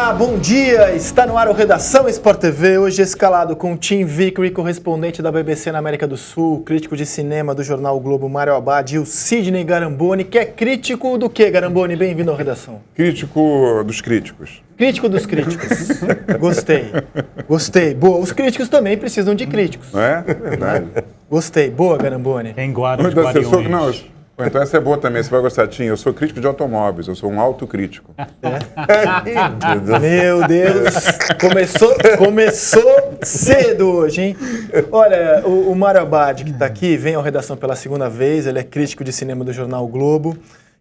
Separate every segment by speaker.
Speaker 1: Olá, bom dia! Está no ar o Redação Sport TV, hoje escalado com Tim Vickery, correspondente da BBC na América do Sul, crítico de cinema do jornal o Globo, Mário Abad, e o Sidney Garamboni, que é crítico do que, Garamboni? Bem-vindo ao Redação.
Speaker 2: Crítico dos críticos.
Speaker 1: Crítico dos críticos. Gostei. Boa, os críticos também precisam de críticos.
Speaker 2: Não é? Verdade.
Speaker 1: Gostei. Boa, Garamboni.
Speaker 3: Tem guarda de guardiões.
Speaker 2: Não, então essa é boa também, você vai gostar, Tim. Eu sou crítico de automóveis, eu sou um autocrítico.
Speaker 1: Meu Deus, começou cedo hoje, hein? Olha, o Mário Abad, que está aqui, vem ao Redação pela segunda vez, ele é crítico de cinema do jornal o Globo.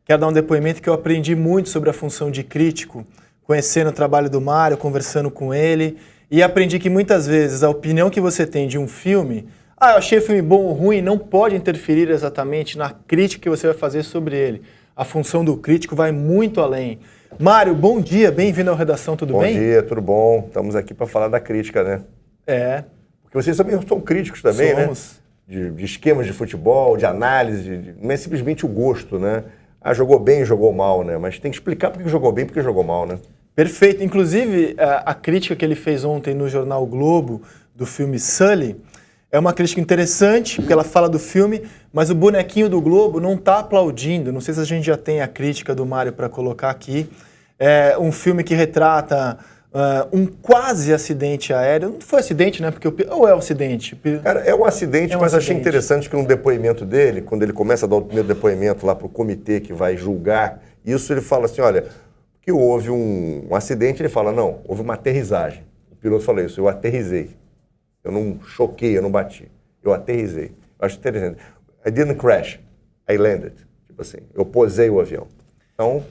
Speaker 1: Quero dar um depoimento que eu aprendi muito sobre a função de crítico, conhecendo o trabalho do Mário, conversando com ele, e aprendi que muitas vezes a opinião que você tem de um filme, eu achei o filme bom ou ruim, não pode interferir exatamente na crítica que você vai fazer sobre ele. A função do crítico vai muito além. Mário, bom dia, bem-vindo ao Redação, tudo bem?
Speaker 4: Bom dia, tudo bom? Estamos aqui para falar da crítica, né?
Speaker 1: É.
Speaker 4: Porque vocês também são críticos também,
Speaker 1: Somos.
Speaker 4: né? De esquemas de futebol, de análise, não é simplesmente o gosto, né? Jogou bem, jogou mal, né? Mas tem que explicar por que jogou bem e por que jogou mal, né?
Speaker 1: Perfeito. Inclusive, a crítica que ele fez ontem no jornal o Globo, do filme Sully, é uma crítica interessante, porque ela fala do filme, mas o bonequinho do Globo não está aplaudindo. Não sei se a gente já tem a crítica do Mário para colocar aqui. É um filme que retrata um quase acidente aéreo. Não foi acidente, né? Ou é um acidente?
Speaker 4: Cara, é um acidente, mas achei interessante que no depoimento dele, quando ele começa a dar o primeiro depoimento lá para o comitê que vai julgar, isso ele fala assim, olha, que houve um acidente, ele fala, não, houve uma aterrissagem. O piloto falou isso, eu aterrisei. Eu não choquei, eu não bati. Eu aterrisei. Eu acho interessante. I didn't crash, I landed. Tipo assim, eu posei o avião. Então,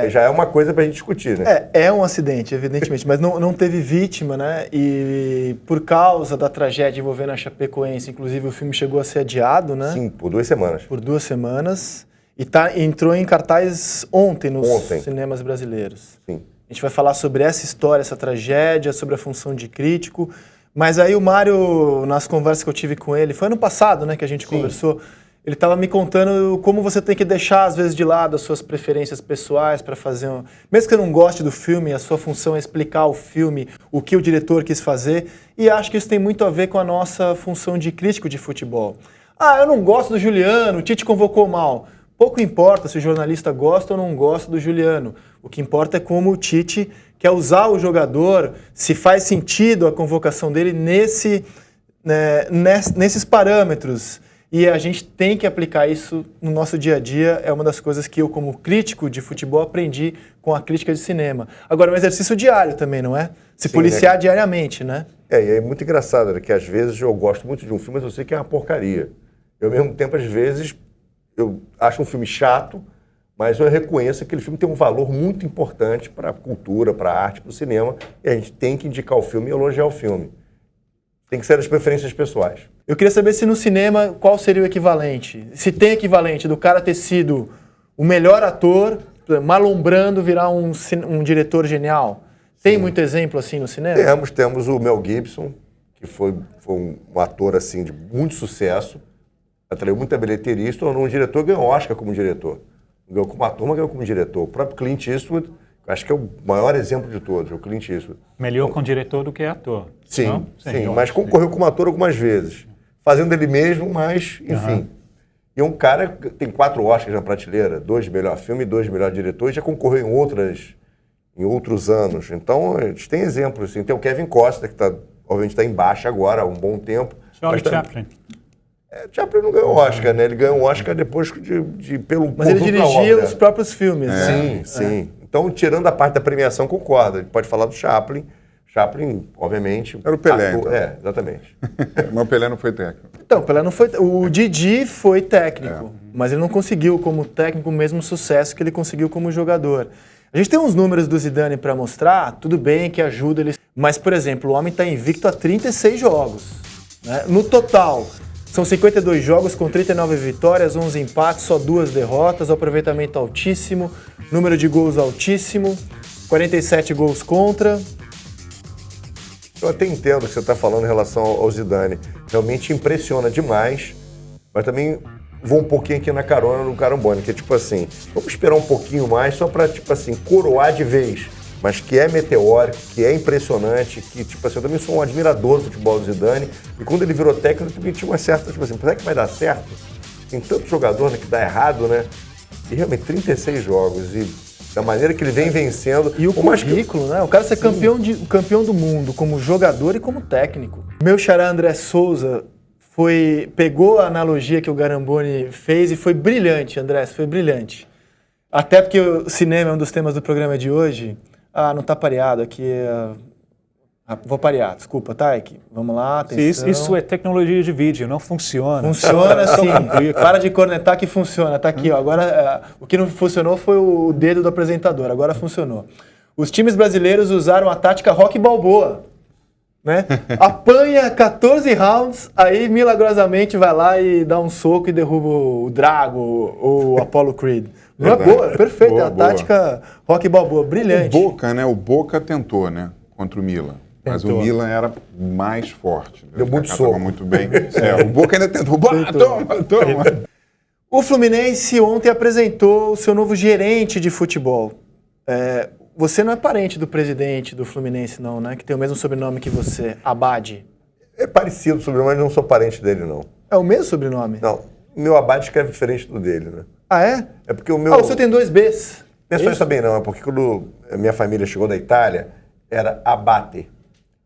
Speaker 4: já é uma coisa pra gente discutir, né?
Speaker 1: É um acidente, evidentemente, mas não teve vítima, né? E por causa da tragédia envolvendo a Chapecoense, inclusive o filme chegou a ser adiado, né?
Speaker 4: Sim, por 2 semanas.
Speaker 1: Por 2 semanas. E entrou em cartaz ontem nos cinemas brasileiros.
Speaker 4: Sim.
Speaker 1: A gente vai falar sobre essa história, essa tragédia, sobre a função de crítico. Mas aí o Mário, nas conversas que eu tive com ele, foi ano passado, né, que a gente conversou, ele estava me contando como você tem que deixar, às vezes, de lado as suas preferências pessoais para fazer Mesmo que você não goste do filme, a sua função é explicar o filme, o que o diretor quis fazer, e acho que isso tem muito a ver com a nossa função de crítico de futebol. Eu não gosto do Juliano, o Tite convocou mal. Pouco importa se o jornalista gosta ou não gosta do Juliano. O que importa é como o Tite quer usar o jogador, se faz sentido a convocação dele nesses parâmetros. E a gente tem que aplicar isso no nosso dia a dia. É uma das coisas que eu, como crítico de futebol, aprendi com a crítica de cinema. Agora, é um exercício diário também, não é? Se policiar diariamente, né?
Speaker 4: E é muito engraçado, né? Que às vezes eu gosto muito de um filme, mas eu sei que é uma porcaria. Eu, ao mesmo tempo, às vezes, eu acho um filme chato, mas eu reconheço que aquele filme tem um valor muito importante para a cultura, para a arte, para o cinema, e a gente tem que indicar o filme e elogiar o filme. Tem que ser as preferências pessoais.
Speaker 1: Eu queria saber se no cinema, qual seria o equivalente? Se tem equivalente do cara ter sido o melhor ator, Marlon Brando virar um diretor genial. Tem muito exemplo assim no cinema?
Speaker 4: Temos o Mel Gibson, que foi um ator assim, de muito sucesso, atraiu muita bilheteria, se tornou um diretor, ganhou Oscar como diretor. Ganhou como ator, mas ganhou como diretor. O próprio Clint Eastwood, acho que é o maior exemplo de todos, o Clint Eastwood.
Speaker 3: Melhor com diretor do que ator.
Speaker 4: Sim, mas concorreu como ator algumas vezes. Fazendo ele mesmo, mas, enfim. E um cara que tem 4 Oscars na prateleira, 2 de melhor filme e 2 de melhor diretor, e já concorreu em outros anos. Então, a gente tem exemplos. Assim. Tem o Kevin Costner, que obviamente está em baixa agora há um bom tempo.
Speaker 3: Charlie Chaplin.
Speaker 4: Chaplin não ganhou Oscar, né? Ele ganhou um Oscar depois pelo
Speaker 1: Mas ele dirigia os próprios filmes,
Speaker 4: né? Sim. Então, tirando a parte da premiação, concorda. Ele pode falar do Chaplin. Chaplin, obviamente...
Speaker 2: Era o Pelé, então.
Speaker 4: Exatamente.
Speaker 2: Mas o Pelé não foi técnico.
Speaker 1: Então, o Pelé não foi... O Didi foi técnico, mas ele não conseguiu como técnico o mesmo sucesso que ele conseguiu como jogador. A gente tem uns números do Zidane para mostrar, tudo bem que ajuda ele... Mas, por exemplo, o homem está invicto a 36 jogos. Né? No total, são 52 jogos com 39 vitórias, 11 empates, só 2 derrotas, aproveitamento altíssimo, número de gols altíssimo, 47 gols contra...
Speaker 4: Eu até entendo o que você está falando em relação ao Zidane. Realmente impressiona demais, mas também vou um pouquinho aqui na carona do Garamboni, que é tipo assim, vamos esperar um pouquinho mais só para, tipo assim, coroar de vez mas que é meteórico, que é impressionante, que, tipo assim, eu também sou um admirador do futebol do Zidane, e quando ele virou técnico, eu também tinha uma certa, tipo assim, será que vai dar certo? Tem tanto jogador, né, que dá errado, né? E realmente, 36 jogos, e da maneira que ele vem vencendo...
Speaker 1: E o currículo, né? O cara ser campeão do mundo como jogador e como técnico. Meu xará André Souza pegou a analogia que o Garamboni fez e foi brilhante, André, foi brilhante. Até porque o cinema é um dos temas do programa de hoje. Ah, não tá pareado aqui. Vou parear, desculpa, tá, Ike? Vamos lá, atenção.
Speaker 3: Isso é tecnologia de vídeo, não funciona.
Speaker 1: Funciona sim. Para de cornetar que funciona. Tá aqui, ó. Agora, o que não funcionou foi o dedo do apresentador. Agora funcionou. Os times brasileiros usaram a tática Rocky Balboa. Né? Apanha 14 rounds, aí milagrosamente vai lá e dá um soco e derruba o Drago ou o Apollo Creed. Não é boa, perfeito, é a tática Rocky Balboa, brilhante.
Speaker 2: O Boca, né? O Boca tentou, né? Contra o Milan. Mas o Milan era mais forte.
Speaker 4: Deu muito soco.
Speaker 2: Muito bem. O Boca ainda tentou. Toma.
Speaker 1: O Fluminense ontem apresentou o seu novo gerente de futebol. Você não é parente do presidente do Fluminense, não, né? Que tem o mesmo sobrenome que você, Abade.
Speaker 4: É parecido o sobrenome, mas não sou parente dele, não.
Speaker 1: É o mesmo sobrenome?
Speaker 4: Não. O meu Abade escreve diferente do dele, né?
Speaker 1: Ah, é?
Speaker 4: É porque o meu...
Speaker 1: o seu tem 2 Bs.
Speaker 4: Não é só isso também, não. É porque quando a minha família chegou da Itália, era Abate.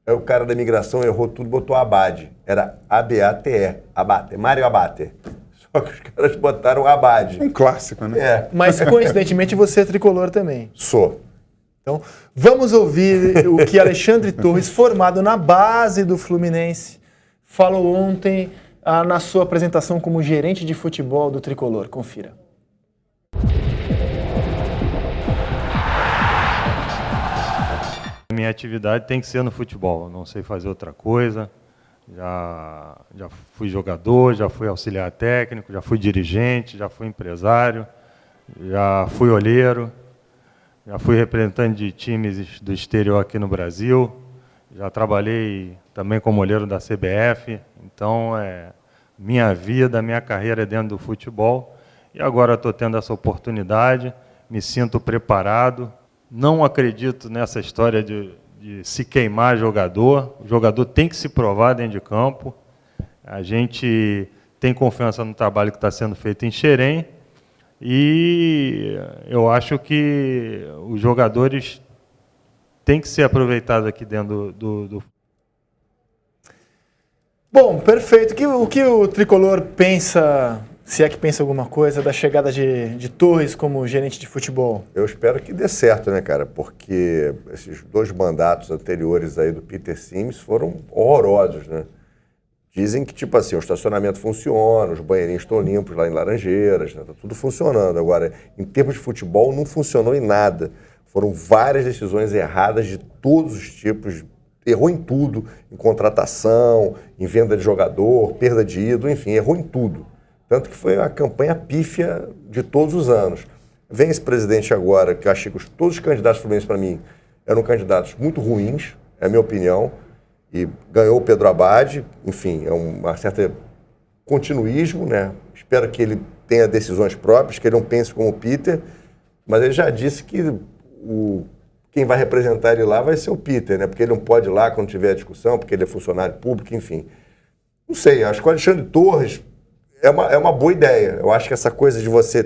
Speaker 4: Aí o cara da imigração errou tudo, botou Abade. Era A-B-A-T-E. Abate. Mário Abate. Só que os caras botaram Abade.
Speaker 2: Um clássico, né?
Speaker 4: É.
Speaker 1: Mas, coincidentemente, você é tricolor também.
Speaker 4: Sou.
Speaker 1: Então, vamos ouvir o que Alexandre Torres, formado na base do Fluminense, falou ontem na sua apresentação como gerente de futebol do Tricolor. Confira.
Speaker 5: Minha atividade tem que ser no futebol, eu não sei fazer outra coisa. Já fui jogador, já fui auxiliar técnico, já fui dirigente, já fui empresário, já fui olheiro. Já fui representante de times do exterior aqui no Brasil, já trabalhei também como olheiro da CBF, então minha vida, minha carreira é dentro do futebol, e agora estou tendo essa oportunidade, me sinto preparado, não acredito nessa história de se queimar jogador, o jogador tem que se provar dentro de campo, a gente tem confiança no trabalho que está sendo feito em Xerém, e eu acho que os jogadores têm que ser aproveitados aqui dentro do...
Speaker 1: Bom, perfeito. O que o Tricolor pensa, se é que pensa alguma coisa, da chegada de Torres como gerente de futebol?
Speaker 4: Eu espero que dê certo, né, cara? Porque esses 2 mandatos anteriores aí do Peter Sims foram horrorosos, né? Dizem que, tipo assim, o estacionamento funciona, os banheirinhos estão limpos lá em Laranjeiras, né? Tá tudo funcionando. Agora, em termos de futebol, não funcionou em nada. Foram várias decisões erradas de todos os tipos. Errou em tudo, em contratação, em venda de jogador, perda de ídolo, enfim, errou em tudo. Tanto que foi uma campanha pífia de todos os anos. Vem esse presidente agora, que eu achei que todos os candidatos fluminenses, para mim, eram candidatos muito ruins, é a minha opinião. E ganhou o Pedro Abade, enfim, é uma certa continuismo, né? Espero que ele tenha decisões próprias, que ele não pense como o Peter, mas ele já disse que quem vai representar ele lá vai ser o Peter, né? Porque ele não pode ir lá quando tiver a discussão, porque ele é funcionário público, enfim. Não sei, acho que o Alexandre Torres é uma boa ideia. Eu acho que essa coisa de você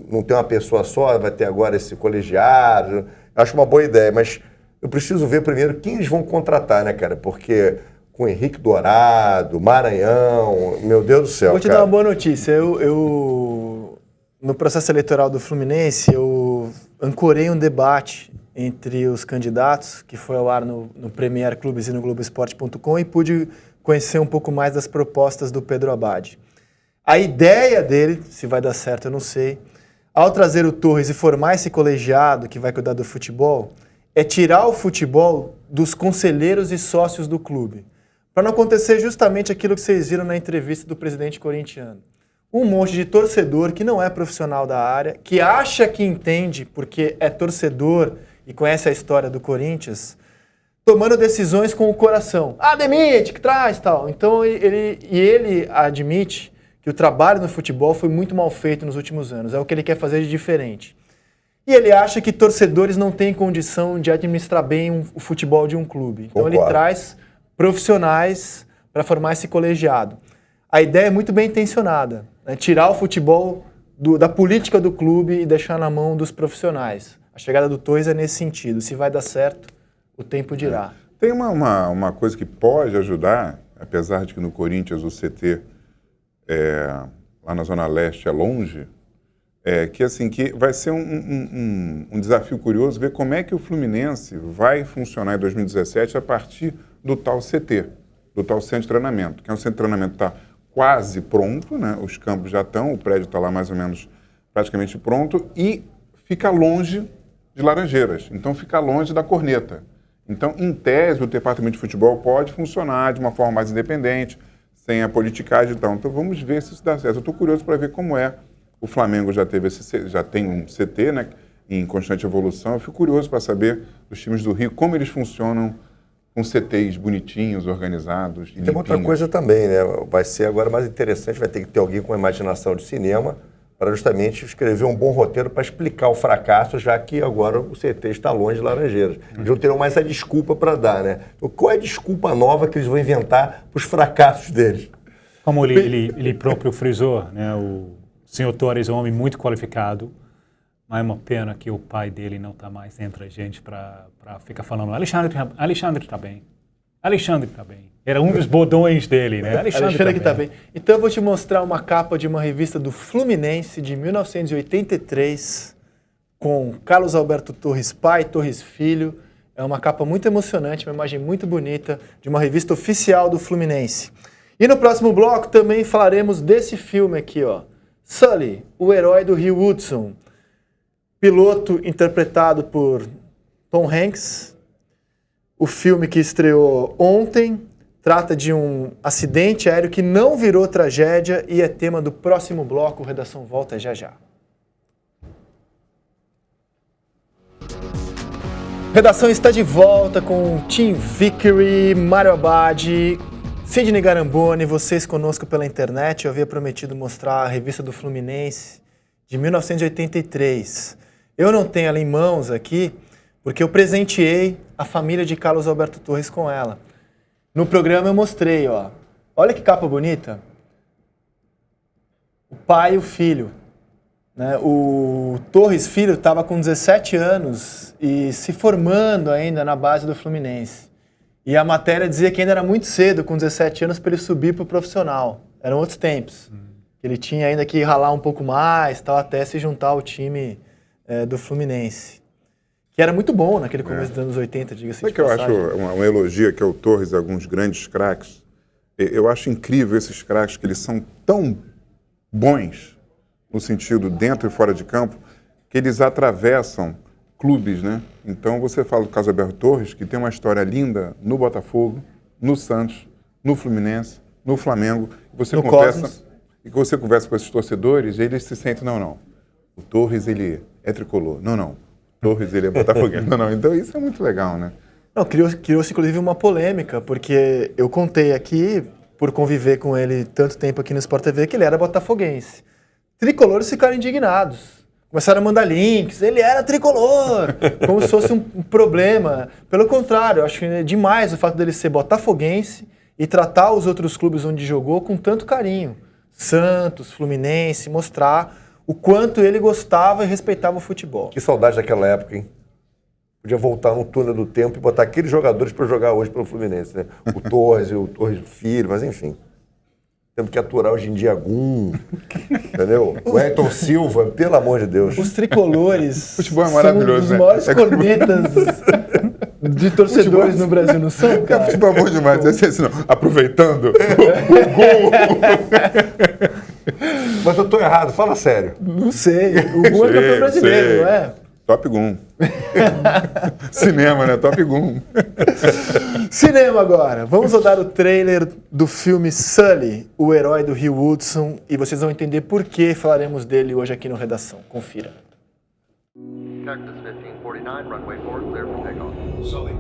Speaker 4: não ter uma pessoa só, vai ter agora esse colegiado, acho uma boa ideia, mas eu preciso ver primeiro quem eles vão contratar, né, cara? Porque com Henrique Dourado, Maranhão, meu Deus do céu,
Speaker 1: Vou te dar uma boa notícia. No processo eleitoral do Fluminense, eu ancorei um debate entre os candidatos, que foi ao ar no Premier Clubes e no Globoesporte.com, e pude conhecer um pouco mais das propostas do Pedro Abade. A ideia dele, se vai dar certo eu não sei, ao trazer o Torres e formar esse colegiado que vai cuidar do futebol, é tirar o futebol dos conselheiros e sócios do clube. Para não acontecer justamente aquilo que vocês viram na entrevista do presidente corintiano. Um monte de torcedor que não é profissional da área, que acha que entende porque é torcedor e conhece a história do Corinthians, tomando decisões com o coração. Demite, que traz, tal. Então ele admite que o trabalho no futebol foi muito mal feito nos últimos anos. É o que ele quer fazer de diferente. E ele acha que torcedores não têm condição de administrar bem o futebol de um clube. Então ele traz profissionais para formar esse colegiado. A ideia é muito bem intencionada, né? Tirar o futebol da política do clube e deixar na mão dos profissionais. A chegada do Torres é nesse sentido. Se vai dar certo, o tempo dirá.
Speaker 2: Tem uma coisa que pode ajudar, apesar de que no Corinthians o CT lá na Zona Leste é longe, que vai ser um desafio curioso ver como é que o Fluminense vai funcionar em 2017 a partir do tal CT, do tal centro de treinamento, que é um centro de treinamento que está quase pronto, né? Os campos já estão, o prédio está lá mais ou menos praticamente pronto e fica longe de Laranjeiras, então fica longe da corneta. Então, em tese, o departamento de futebol pode funcionar de uma forma mais independente, sem a politicagem e tal. Então, vamos ver se isso dá certo. Eu estou curioso para ver como é. O Flamengo já tem um CT, né, em constante evolução. Eu fico curioso para saber dos times do Rio como eles funcionam com CTs bonitinhos, organizados.
Speaker 4: Tem uma outra coisa também, né? Vai ser agora mais interessante, vai ter que ter alguém com imaginação de cinema para justamente escrever um bom roteiro para explicar o fracasso, já que agora o CT está longe de Laranjeiras. Eles não terão mais essa desculpa para dar, né? Então, qual é a desculpa nova que eles vão inventar para os fracassos deles?
Speaker 3: Como ele próprio frisou, né? O senhor Torres é um homem muito qualificado, mas é uma pena que o pai dele não está mais entre a gente para ficar falando Alexandre está bem. Alexandre está bem. Era um dos bordões dele, né?
Speaker 1: Alexandre que está bem. Então eu vou te mostrar uma capa de uma revista do Fluminense de 1983 com Carlos Alberto Torres pai, Torres filho. É uma capa muito emocionante, uma imagem muito bonita de uma revista oficial do Fluminense. E no próximo bloco também falaremos desse filme aqui, ó. Sully, o herói do Rio Hudson. Piloto interpretado por Tom Hanks. O filme que estreou ontem trata de um acidente aéreo que não virou tragédia e é tema do próximo bloco. Redação volta já já. Redação está de volta com Tim Vickery, Mário Abad, Sidney Garamboni, vocês conosco pela internet. Eu havia prometido mostrar a revista do Fluminense de 1983. Eu não tenho ela em mãos aqui, porque eu presenteei a família de Carlos Alberto Torres com ela. No programa eu mostrei, ó. Olha que capa bonita. O pai e o filho. Né? O Torres filho estava com 17 anos e se formando ainda na base do Fluminense. E a matéria dizia que ainda era muito cedo, com 17 anos, para ele subir para o profissional. Eram outros tempos. Ele tinha ainda que ralar um pouco mais, tal, até se juntar ao time do Fluminense. Que era muito bom naquele começo dos anos 80, diga-se de passagem.
Speaker 2: Sabe que eu acho um elogio aqui ao Torres, alguns grandes craques? Eu acho incrível esses craques, que eles são tão bons, no sentido dentro e fora de campo, que eles atravessam clubes, né? Então você fala do caso Alberto Torres, que tem uma história linda no Botafogo, no Santos, no Fluminense, no Flamengo. Você
Speaker 1: no
Speaker 2: conversa
Speaker 1: Cosmos.
Speaker 2: E que você conversa com esses torcedores, eles se sentem, não. O Torres, ele é tricolor. Não. O Torres, ele é botafoguense. Não. Então isso é muito legal, né?
Speaker 1: Não, criou-se inclusive uma polêmica, porque eu contei aqui, por conviver com ele tanto tempo aqui no Sport TV, que ele era botafoguense. Tricolores ficaram indignados. Começaram a mandar links, ele era tricolor, como se fosse um problema. Pelo contrário, eu acho que é demais o fato dele ser botafoguense e tratar os outros clubes onde jogou com tanto carinho. Santos, Fluminense, mostrar o quanto ele gostava e respeitava o futebol.
Speaker 4: Que saudade daquela época, hein? Podia voltar no túnel do tempo e botar aqueles jogadores para jogar hoje pelo Fluminense, né? O Torres e o Torres Filho, mas enfim. Temos que aturar hoje em dia Gum, entendeu? O Ayrton Silva, pelo amor de Deus.
Speaker 1: Os tricolores
Speaker 2: futebol é maravilhoso,
Speaker 1: são um dos maiores cornetas de torcedores no Brasil, não são, cara?
Speaker 2: Futebol é bom demais. Assim, não. Aproveitando o gol.
Speaker 4: Mas eu tô errado, fala sério.
Speaker 1: Não sei. O Gum é campeão brasileiro, não é?
Speaker 2: Top Gum. Cinema, né? Top Gum.
Speaker 1: Cinema agora. Vamos rodar o trailer do filme Sully, o herói do Rio Hudson, e vocês vão entender por que falaremos dele hoje aqui no Redação. Confira.
Speaker 6: Cactus 1549, runway 4, clear for takeoff.
Speaker 7: Sully,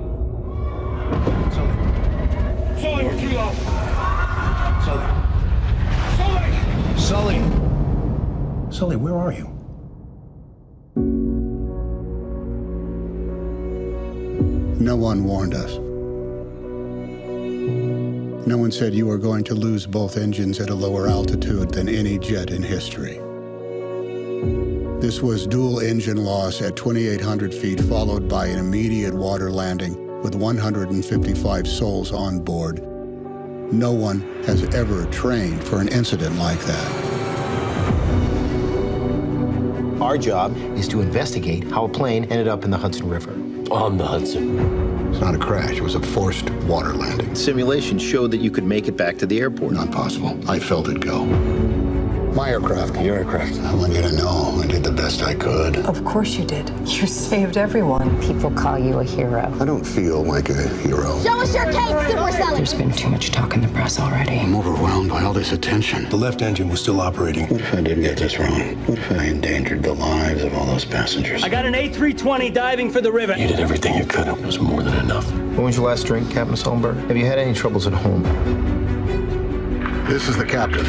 Speaker 7: we're kilo. Sully, where are you?
Speaker 8: No one warned us. No one said you were going to lose both engines at a lower altitude than any jet in history. This was dual engine loss at 2,800 feet, followed by an immediate water landing with 155 souls on board. No one has ever trained for an incident like that.
Speaker 9: Our job is to investigate how a plane ended up in the Hudson River.
Speaker 10: On the Hudson.
Speaker 8: It's not a crash, it was a forced water landing.
Speaker 9: Simulations showed that you could make it back to the airport.
Speaker 8: Not possible. I felt it go. My aircraft.
Speaker 10: Your aircraft.
Speaker 8: I want you to know I did the best I could.
Speaker 11: Of course you did. You saved everyone.
Speaker 12: People call you a hero.
Speaker 8: I don't feel like a hero.
Speaker 13: Show us your cake, Super Seller!
Speaker 12: There's been too much talk in the press already.
Speaker 8: I'm overwhelmed by all this attention.
Speaker 10: The left engine was still operating.
Speaker 8: What if I did get this wrong? What if I endangered the lives of all those passengers?
Speaker 14: I got an A320 diving for the river.
Speaker 10: You did everything you could. It was more than enough.
Speaker 9: When was your last drink, Captain Sollenberg? Have you had any troubles at home?
Speaker 8: This is the captain.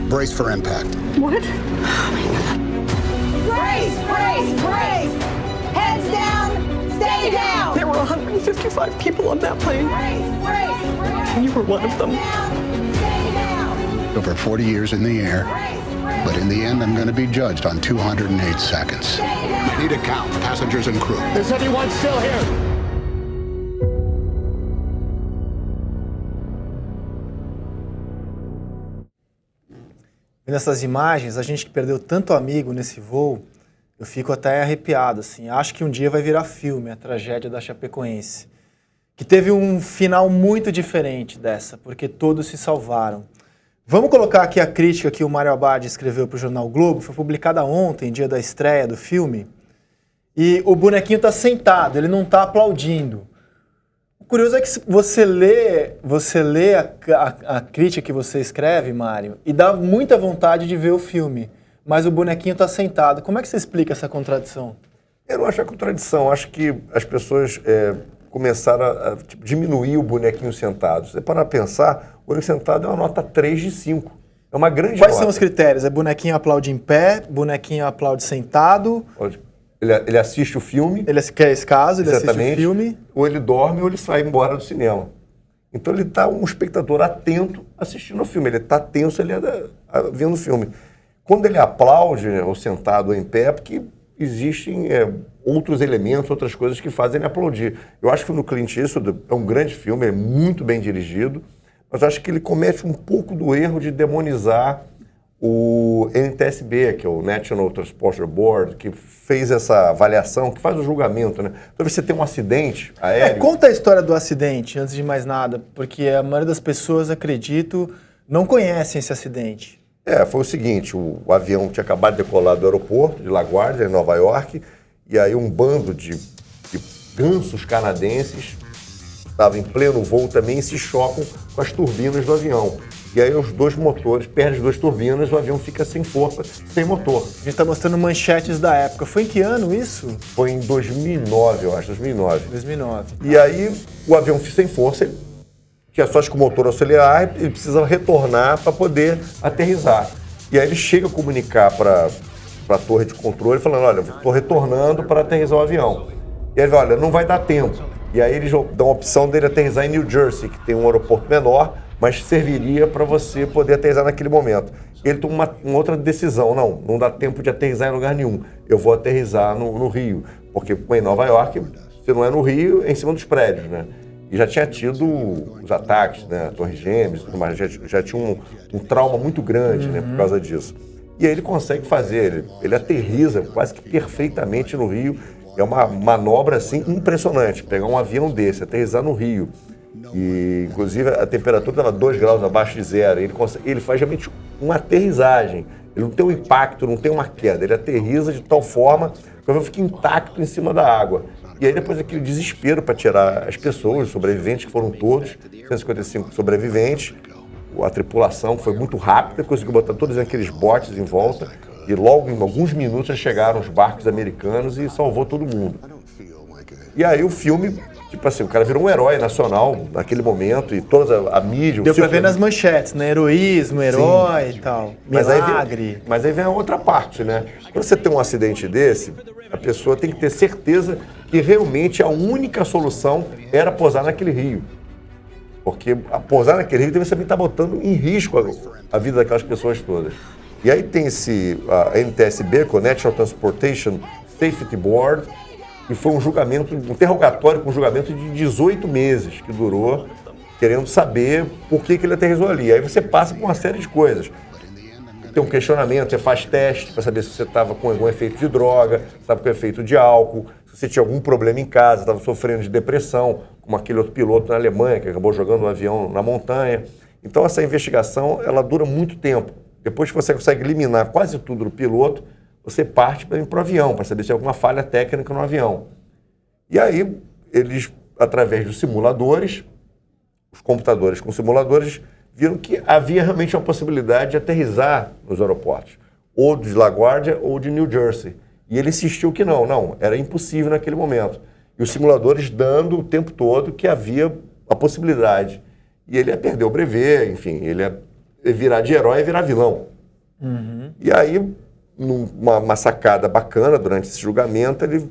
Speaker 8: Brace for impact.
Speaker 11: What?
Speaker 13: Brace, brace, brace! Heads down, stay down!
Speaker 11: There were 155 people on that plane.
Speaker 13: Brace, brace, brace!
Speaker 11: You were one of them.
Speaker 13: Stay down!
Speaker 8: Over 40 years in the air,
Speaker 13: Brace, brace!
Speaker 8: but in the end, I'm going to be judged on 208 seconds. Need a count, passengers and crew.
Speaker 14: Is anyone still here?
Speaker 1: Vendo essas imagens, a gente que perdeu tanto amigo nesse voo, eu fico até arrepiado, assim. Acho que um dia vai virar filme, a tragédia da Chapecoense. Que teve um final muito diferente dessa, porque todos se salvaram. Vamos colocar aqui a crítica que o Mário Abad escreveu para o Jornal Globo, foi publicada ontem, dia da estreia do filme. E o bonequinho está sentado, ele não está aplaudindo. O curioso é que você lê a crítica que você escreve, Mário, e dá muita vontade de ver o filme, mas o bonequinho está sentado. Como é que você explica essa contradição?
Speaker 4: Eu não acho a contradição, acho que as pessoas começaram a diminuir o bonequinho sentado. Se você parar para pensar, o bonequinho sentado é uma nota 3 de 5. É uma grande
Speaker 1: Quais
Speaker 4: nota.
Speaker 1: são os critérios? É bonequinho aplaude em pé, bonequinho aplaude sentado?
Speaker 4: Ele assiste o filme.
Speaker 1: Ele quer esse caso, ele
Speaker 4: exatamente,
Speaker 1: assiste o filme.
Speaker 4: Ou ele dorme ou ele sai embora do cinema. Então ele está um espectador atento assistindo o filme. Ele está tenso vendo o filme. Quando ele aplaude, ou sentado ou em pé, é porque existem outros elementos, outras coisas que fazem ele aplaudir. Eu acho que no Clint Eastwood é um grande filme, é muito bem dirigido, mas eu acho que ele comete um pouco do erro de demonizar o NTSB, que é o National Transport Board, que fez essa avaliação, que faz o julgamento, né? Então você tem um acidente aéreo...
Speaker 1: Conta a história do acidente, antes de mais nada, porque a maioria das pessoas, acredito, não conhecem esse acidente.
Speaker 4: Foi o seguinte, o avião tinha acabado de decolar do aeroporto de LaGuardia, em Nova York, e aí um bando de gansos canadenses estava em pleno voo também e se chocam com as turbinas do avião. E aí os dois motores, perdem as duas turbinas, o avião fica sem força, sem motor.
Speaker 1: A gente está mostrando manchetes da época. Foi em que ano isso?
Speaker 4: Foi em 2009, eu acho, 2009.
Speaker 1: 2009.
Speaker 4: E aí o avião fica sem força, tinha sorte que o motor auxiliar, ele precisava retornar para poder aterrissar. E aí ele chega a comunicar para a torre de controle, falando, olha, estou retornando para aterrissar o avião. E ele fala, olha, não vai dar tempo. E aí eles dão a opção dele aterrissar em New Jersey, que tem um aeroporto menor, mas serviria para você poder aterrissar naquele momento. Ele toma uma outra decisão, não dá tempo de aterrissar em lugar nenhum, eu vou aterrissar no Rio, porque em Nova York, se não é no Rio, é em cima dos prédios, né? E já tinha tido os ataques, né? Torres Gêmeas, tudo mais, já tinha um trauma muito grande, né, por causa disso. E aí ele consegue fazer, ele aterrissa quase que perfeitamente no Rio, é uma manobra assim impressionante, pegar um avião desse, aterrissar no Rio. E, inclusive, a temperatura estava 2 graus abaixo de zero. Ele faz realmente uma aterrissagem. Ele não tem um impacto, não tem uma queda. Ele aterrissa de tal forma que o avião fica intacto em cima da água. E aí depois aquele desespero para tirar as pessoas, os sobreviventes, que foram todos, 155 sobreviventes. A tripulação foi muito rápida, conseguiu botar todos aqueles botes em volta. E logo, em alguns minutos, já chegaram os barcos americanos e salvou todo mundo. E aí o filme... tipo assim, o cara virou um herói nacional naquele momento e toda a mídia...
Speaker 1: Deu pra ver nas manchetes, né? Heroísmo, herói e tal. Milagre.
Speaker 4: Mas aí vem a outra parte, né? Quando você tem um acidente desse, a pessoa tem que ter certeza que realmente a única solução era posar naquele rio. Porque a posar naquele rio você também está botando em risco a vida daquelas pessoas todas. E aí tem a NTSB, que é o National Transportation Safety Board, que foi um interrogatório com um julgamento de 18 meses que durou, querendo saber por que ele aterrissou ali. Aí você passa por uma série de coisas. Tem um questionamento, você faz teste para saber se você estava com algum efeito de droga, se estava com efeito de álcool, se você tinha algum problema em casa, estava sofrendo de depressão, como aquele outro piloto na Alemanha que acabou jogando um avião na montanha. Então essa investigação, ela dura muito tempo. Depois que você consegue eliminar quase tudo do piloto, você parte para ir para o avião, para saber se tem alguma falha técnica no avião. E aí, eles, através dos simuladores, os computadores com simuladores, viram que havia realmente uma possibilidade de aterrissar nos aeroportos, ou de LaGuardia ou de New Jersey. E ele insistiu que não, era impossível naquele momento. E os simuladores dando o tempo todo que havia a possibilidade. E ele ia perder o brevet, enfim, ele ia virar de herói e virar vilão.
Speaker 1: Uhum.
Speaker 4: E aí, numa sacada bacana durante esse julgamento, ele,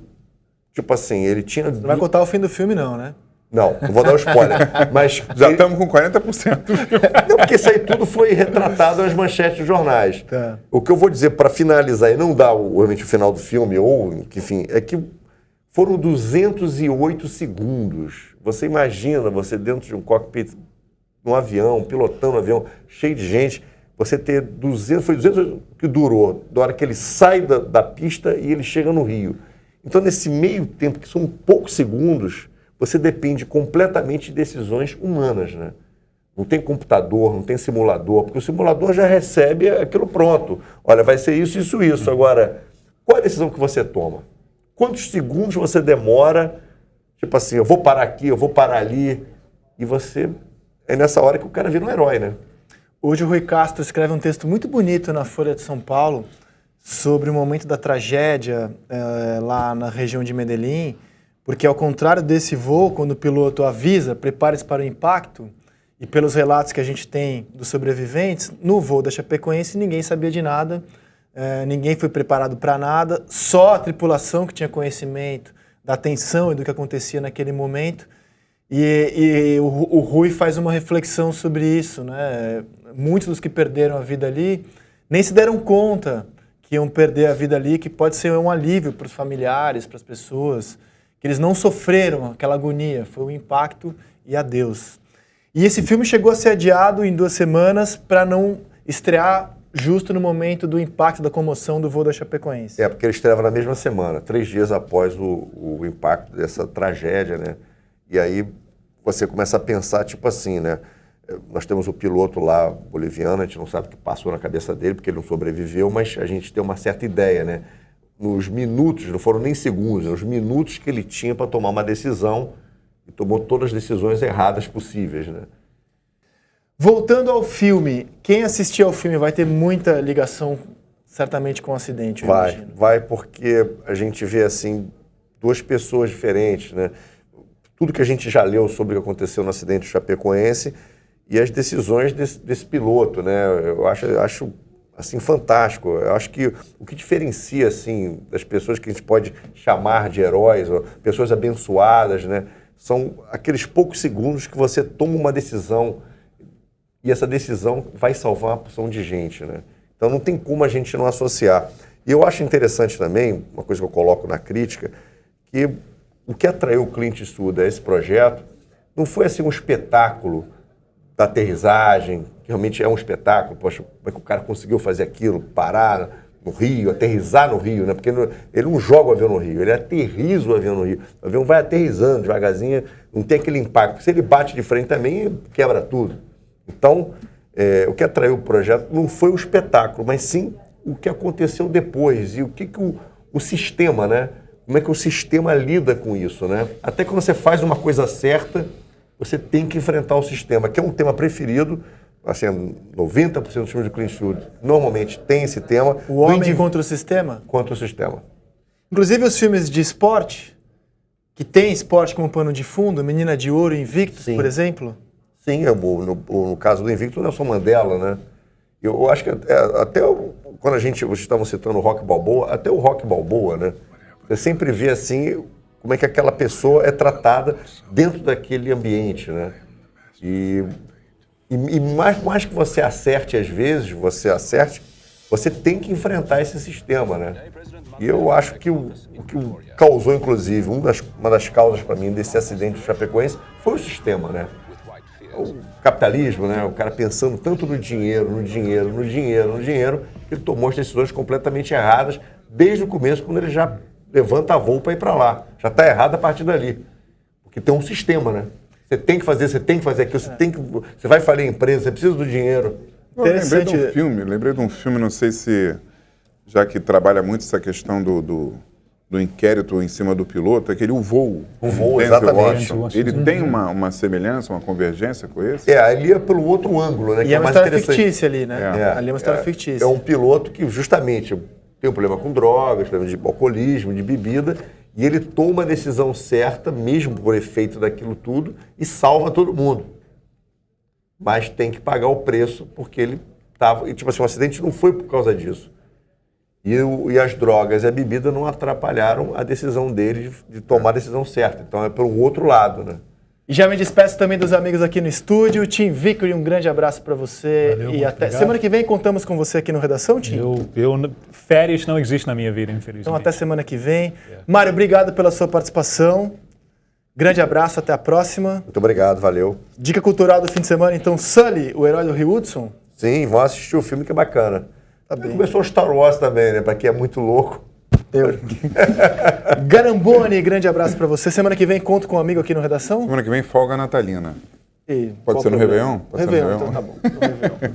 Speaker 4: tipo assim, ele tinha...
Speaker 1: Não vai contar o fim do filme não, né?
Speaker 4: Não vou dar o spoiler, mas...
Speaker 2: Já estamos com 40%.
Speaker 4: Não, porque isso aí tudo foi retratado nas manchetes dos jornais.
Speaker 1: Tá.
Speaker 4: O que eu vou dizer para finalizar e não dar realmente o final do filme, ou, enfim, é que foram 208 segundos. Você imagina, você dentro de um cockpit, num avião, pilotando um avião, cheio de gente, você ter 200, foi 200 que durou, da hora que ele sai da pista e ele chega no Rio. Então, nesse meio tempo, que são poucos segundos, você depende completamente de decisões humanas, né? Não tem computador, não tem simulador, porque o simulador já recebe aquilo pronto. Olha, vai ser isso, isso, isso. Agora, qual é a decisão que você toma? Quantos segundos você demora? Tipo assim, eu vou parar aqui, eu vou parar ali. E você... É nessa hora que o cara vira um herói, né?
Speaker 1: Hoje o Rui Castro escreve um texto muito bonito na Folha de São Paulo sobre o momento da tragédia lá na região de Medellín, porque ao contrário desse voo, quando o piloto avisa, prepare-se para o impacto, e pelos relatos que a gente tem dos sobreviventes, no voo da Chapecoense ninguém sabia de nada, ninguém foi preparado para nada, só a tripulação que tinha conhecimento da tensão e do que acontecia naquele momento. E o Rui faz uma reflexão sobre isso, né? Muitos dos que perderam a vida ali nem se deram conta que iam perder a vida ali, que pode ser um alívio para os familiares, para as pessoas, que eles não sofreram aquela agonia, foi o impacto e adeus. E esse filme chegou a ser adiado em 2 semanas para não estrear justo no momento do impacto, da comoção do voo da Chapecoense.
Speaker 4: Porque ele estreava na mesma semana, 3 dias após o impacto dessa tragédia, né? E aí você começa a pensar, tipo assim, né? Nós temos o piloto lá boliviano, a gente não sabe o que passou na cabeça dele, porque ele não sobreviveu, mas a gente tem uma certa ideia, né? Nos minutos, não foram nem segundos, nos minutos que ele tinha para tomar uma decisão, e tomou todas as decisões erradas possíveis, né?
Speaker 1: Voltando ao filme, quem assistir ao filme vai ter muita ligação, certamente, com o acidente, eu imagino.
Speaker 4: Vai, porque a gente vê, assim, 2 pessoas diferentes, né? Tudo que a gente já leu sobre o que aconteceu no acidente do Chapecoense e as decisões desse piloto, né? Eu acho assim, fantástico. Eu acho que o que diferencia, assim, das pessoas que a gente pode chamar de heróis, ou pessoas abençoadas, né? São aqueles poucos segundos que você toma uma decisão e essa decisão vai salvar uma porção de gente, né? Então não tem como a gente não associar. E eu acho interessante também, uma coisa que eu coloco na crítica, que o que atraiu o Clint Eastwood a esse projeto não foi assim um espetáculo da aterrissagem, que realmente é um espetáculo. Poxa, como é que o cara conseguiu fazer aquilo, parar no Rio, aterrissar no Rio, né? Porque ele não joga o avião no Rio, ele aterrissa o avião no Rio. O avião vai aterrissando devagarzinho, não tem aquele impacto. Se ele bate de frente também, quebra tudo. Então, o que atraiu o projeto não foi o espetáculo, mas sim o que aconteceu depois e o que o sistema, né? Como é que o sistema lida com isso, né? Até quando você faz uma coisa certa, você tem que enfrentar o sistema, que é um tema preferido. Assim, 90% dos filmes do Clint Eastwood normalmente tem esse tema.
Speaker 1: O homem contra o sistema?
Speaker 4: Contra o sistema.
Speaker 1: Inclusive os filmes de esporte, que tem esporte como pano de fundo, Menina de Ouro, Invictus, por exemplo?
Speaker 4: Sim, no caso do Invictus, Nelson Mandela, né? Eu acho que até quando vocês estavam citando o Rocky Balboa, até o Rocky Balboa, né? Você sempre vê assim como é que aquela pessoa é tratada dentro daquele ambiente, né? E mais que você acerte às vezes, você tem que enfrentar esse sistema, né? E eu acho que o que causou, inclusive, uma das causas para mim desse acidente do Chapecoense foi o sistema, né? O capitalismo, né? O cara pensando tanto no dinheiro, que ele tomou as decisões completamente erradas desde o começo, quando ele já levanta a voo para ir para lá. Já está errado a partir dali. Porque tem um sistema, né? Você tem que fazer aquilo, você vai falir a empresa, você precisa do dinheiro.
Speaker 2: Eu lembrei de um filme, não sei se, já que trabalha muito essa questão do inquérito em cima do piloto, aquele O Voo.
Speaker 4: O Voo, exatamente.
Speaker 2: Ele tem uma semelhança, uma convergência com esse?
Speaker 4: Ali é pelo outro ângulo, né?
Speaker 1: E é uma história fictícia ali, né? Ali é uma história fictícia.
Speaker 4: É um piloto que justamente tem um problema com drogas, problema de alcoolismo, de bebida, e ele toma a decisão certa, mesmo por efeito daquilo tudo, e salva todo mundo. Mas tem que pagar o preço, porque ele estava... E, tipo assim, o acidente não foi por causa disso. E as drogas e a bebida não atrapalharam a decisão dele de tomar a decisão certa. Então é pelo outro lado, né?
Speaker 1: E já me despeço também dos amigos aqui no estúdio. Tim Vickery, um grande abraço para você.
Speaker 3: Valeu,
Speaker 1: e até
Speaker 3: obrigado.
Speaker 1: Semana que vem contamos com você aqui no Redação, Tim?
Speaker 3: Férias não existe na minha vida, infelizmente.
Speaker 1: Então até semana que vem. Mário, obrigado pela sua participação. Grande abraço, até a próxima.
Speaker 4: Muito obrigado, valeu.
Speaker 1: Dica cultural do fim de semana, então, Sully, o herói do Rio Hudson?
Speaker 4: Sim, vão assistir o filme que é bacana.
Speaker 1: Tá bem.
Speaker 4: Começou Star Wars também, né? Pra quem é muito louco.
Speaker 1: Garamboni, grande abraço pra você. Semana que vem conto com um amigo aqui no Redação?
Speaker 2: Semana que vem folga natalina.
Speaker 1: E
Speaker 2: Pode ser no Réveillon?
Speaker 1: Réveillon, então tá bom. No Réveillon.